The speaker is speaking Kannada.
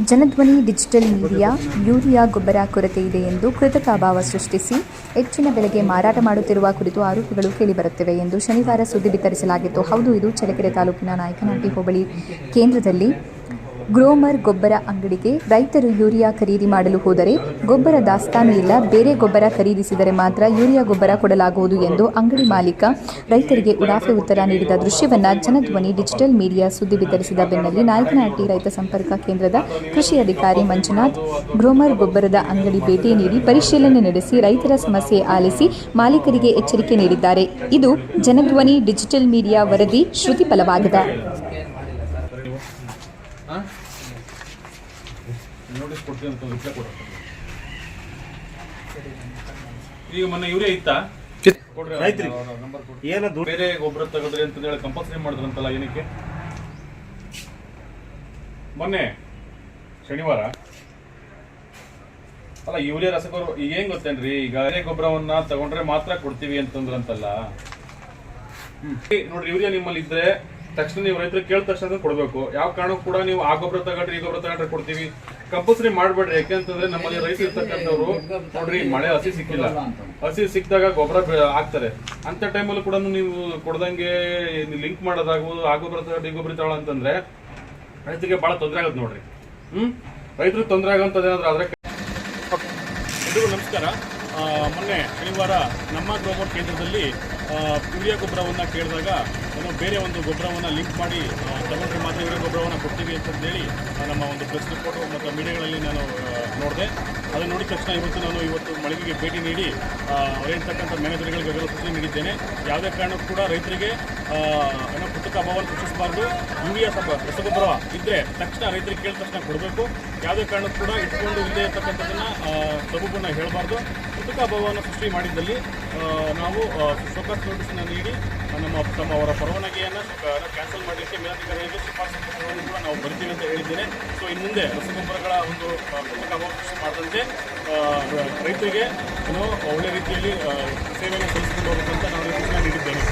ಜನಧ್ವನಿ ಡಿಜಿಟಲ್ ಮೀಡಿಯಾ ಯೂರಿಯಾ ಗೊಬ್ಬರ ಕೊರತೆ ಇದೆ ಎಂದು ಕೃತಕ ಅಭಾವ ಸೃಷ್ಟಿಸಿ ಹೆಚ್ಚಿನ ಬೆಲೆಗೆ ಮಾರಾಟ ಮಾಡುತ್ತಿರುವ ಕುರಿತು ಆರೋಪಗಳು ಕೇಳಿಬರುತ್ತಿವೆ ಎಂದು ಶನಿವಾರ ಸುದ್ದಿ ಬಿತ್ತರಿಸಲಾಗಿತ್ತು. ಹೌದು, ಇದು ಚಳ್ಳಕೆರೆ ತಾಲೂಕಿನ ನಾಯಕನಹಟ್ಟಿ ಹೋಬಳಿ ಕೇಂದ್ರದಲ್ಲಿ ಗ್ರೋಮರ್ ಗೊಬ್ಬರ ಅಂಗಡಿಗೆ ರೈತರು ಯೂರಿಯಾ ಖರೀದಿ ಮಾಡಲು ಹೋದರೆ ಗೊಬ್ಬರ ದಾಸ್ತಾನು ಇಲ್ಲ, ಬೇರೆ ಗೊಬ್ಬರ ಖರೀದಿಸಿದರೆ ಮಾತ್ರ ಯೂರಿಯಾ ಗೊಬ್ಬರ ಕೊಡಲಾಗುವುದು ಎಂದು ಅಂಗಡಿ ಮಾಲೀಕ ರೈತರಿಗೆ ಉಡಾಫೆ ಉತ್ತರ ನೀಡಿದ ದೃಶ್ಯವನ್ನು ಜನಧ್ವನಿ ಡಿಜಿಟಲ್ ಮೀಡಿಯಾ ಸುದ್ದಿ ಬಿತ್ತರಿಸಿದ ಬೆನ್ನಲ್ಲೇ ನಾಯಕನಹಟ್ಟಿ ರೈತ ಸಂಪರ್ಕ ಕೇಂದ್ರದ ಕೃಷಿ ಅಧಿಕಾರಿ ಮಂಜುನಾಥ್ ಗ್ರೋಮರ್ ಗೊಬ್ಬರದ ಅಂಗಡಿ ಭೇಟಿ ನೀಡಿ ಪರಿಶೀಲನೆ ನಡೆಸಿ ರೈತರ ಸಮಸ್ಯೆ ಆಲಿಸಿ ಮಾಲೀಕರಿಗೆ ಎಚ್ಚರಿಕೆ ನೀಡಿದ್ದಾರೆ. ಇದು ಜನಧ್ವನಿ ಡಿಜಿಟಲ್ ಮೀಡಿಯಾ ವರದಿ ಶ್ರುತಿ ಫಲವಾಗಿದೆ. ನೋಟಿಸ್ ಕೊಡ್ತೀವಿ ಅಂತ ರಿಪ್ಲೈ ಕೊಡ್ತಾರೆ. ಈಗ ಮೊನ್ನೆ ಯೂರಿಯಾ ಇತ್ತಾ ರೈತರಿಗೆ ಬೇರೆ ಗೊಬ್ಬರ ತಗೋದ್ರಿ ಅಂತ ಹೇಳಿ ಕಂಪಲ್ಸರಿ ಮಾಡಿದ್ರಂತಲ್ಲ, ಏನಕ್ಕೆ? ಮೊನ್ನೆ ಶನಿವಾರ ಅಲ್ಲ, ಯೂರಿಯಾ ರಸಗೊಬ್ಬರ ಈಗ ಏನ್ ಗೊತ್ತೇನ್ರಿ, ಈಗ ಬೇರೆ ಗೊಬ್ಬರವನ್ನ ತಗೊಂಡ್ರೆ ಮಾತ್ರ ಕೊಡ್ತೀವಿ ಅಂತಂದ್ರಂತಲ್ಲ. ನೋಡ್ರಿ, ಯೂರಿಯಾ ನಿಮ್ಮಲ್ಲಿ ಇದ್ರೆ ತಕ್ಷಣ ನೀವು ರೈತರು ಕೇಳಿದ ತಕ್ಷಣ ಕೊಡ್ಬೇಕು. ಯಾವ ಕಾರಣಕ್ಕೂ ಕೂಡ ನೀವು ಆ ಗೊಬ್ಬರ ತಗೊಂಡ್ರೆ ಈ ಗೊಬ್ಬರ ತಗೊಂಡ್ರೆ ಕೊಡ್ತೀವಿ ಕಂಪಲ್ಸರಿ ಮಾಡ್ಬೇಡ್ರಿ. ಯಾಕೆಂತಂದ್ರೆ ನಮ್ಮಲ್ಲಿ ರೈತರು ಇರ್ತಕ್ಕಂಥವ್ರು ನೋಡ್ರಿ, ಮಳೆ ಹಸಿ ಸಿಕ್ಕಿಲ್ಲ, ಹಸಿ ಸಿಕ್ಕಿದಾಗ ಗೊಬ್ಬರ ಹಾಕ್ತಾರೆ. ಅಂತ ಟೈಮಲ್ಲಿ ಕೂಡ ನೀವು ಕೊಡ್ದಂಗೆ ಲಿಂಕ್ ಮಾಡೋದಾಗ್ಬೋದು, ಆ ಗೊಬ್ಬರ ತಗೊಂಡು ಈ ಗೊಬ್ಬರ ತಗೊಳ ಅಂತಂದ್ರೆ ರೈತರಿಗೆ ಬಹಳ ತೊಂದರೆ ಆಗುತ್ತೆ ನೋಡ್ರಿ. ರೈತರಿಗೆ ತೊಂದರೆ ಆಗುವಂತದ್ದೇನಾದ್ರೂ ಆದ್ರೆ. ಎಲ್ರಿಗೂ ನಮಸ್ಕಾರ. ಮೊನ್ನೆ ಶನಿವಾರ ನಮ್ಮ ಗ್ರೋಮರ್ ಕೇಂದ್ರದಲ್ಲಿ ಯೂರಿಯಾ ಗೊಬ್ಬರವನ್ನು ಕೇಳಿದಾಗ ನಾವು ಬೇರೆ ಒಂದು ಗೊಬ್ಬರವನ್ನು ಲಿಂಕ್ ಮಾಡಿ ತಗೊಂಡ್ರೆ ಮಾತ್ರ ಯೂರಿಯಾ ಗೊಬ್ಬರವನ್ನು ಕೊಡ್ತೀವಿ ಅಂತಂದೇಳಿ ನಮ್ಮ ಒಂದು ಪ್ರೆಸ್ ರಿಪೋರ್ಟು ಮತ್ತು ಮೀಡಿಯಾಗಳಲ್ಲಿ ನಾನು ನೋಡಿದೆ. ಅದನ್ನು ನೋಡಿದ ತಕ್ಷಣ ಇವತ್ತು ಮಳಿಗೆಗೆ ಭೇಟಿ ನೀಡಿ ಹೇಳ್ತಕ್ಕಂಥ ಮ್ಯಾನೇಜರ್ಗಳಿಗೆ ಅದೆಲ್ಲ ಸೂಚನೆ ನೀಡಿದ್ದೇನೆ. ಯಾವುದೇ ಕಾರಣಕ್ಕೂ ಕೂಡ ರೈತರಿಗೆ ಕೃತಕ ಅಭಾವವನ್ನು ಸೃಷ್ಟಿಸಬಾರ್ದು. ಯೂರಿಯಾ ರಸಗೊಬ್ಬರ ಇದ್ದರೆ ತಕ್ಷಣ ರೈತರಿಗೆ ಕೇಳಿದ ತಕ್ಷಣ ಕೊಡಬೇಕು. ಯಾವುದೇ ಕಾರಣಕ್ಕೂ ಕೂಡ ಇಟ್ಕೊಂಡು ಇಲ್ಲದೆ ಇರ್ತಕ್ಕಂಥದ್ದನ್ನು ಸಬೂಬನ್ನು ಹೇಳಬಾರ್ದು. ಕೃತಕ ಅಭಾವವನ್ನು ಸೃಷ್ಟಿ ಮಾಡಿದ್ದಲ್ಲಿ ನಾವು ಶೋಕಾಸ್ ನೋಟಿಸನ್ನು ನೀಡಿ ಅವರ ಪರವಾನಗಿಯನ್ನು ಕ್ಯಾನ್ಸಲ್ ಮಾಡಲಿಕ್ಕೆ ಮೇಲಧಿಕಾರಿಗಳಿಗೆ ಶಿಫಾರಸು ಪತ್ರಗಳನ್ನು ಕೂಡ ನಾವು ಬರ್ತೀವಿ ಅಂತ ಹೇಳಿದ್ದೇನೆ. ಸೊ ಇನ್ನು ಮುಂದೆ ರಸಗೊಬ್ಬರಗಳ ಒಂದು ಕೃತಕ ಅಭಾವ ಸೃಷ್ಟಿ ಮಾಡದಂತೆ ರೈತರಿಗೆ ಒಳ್ಳೆ ರೀತಿಯಲ್ಲಿ ಸೇವೆಯನ್ನು ಸಲ್ಲಿಸಿಕೊಂಡು ಹೋಗಬೇಕಂತ ನಾನು ಸೂಚನೆ ನೀಡಿದ್ದೇನೆ.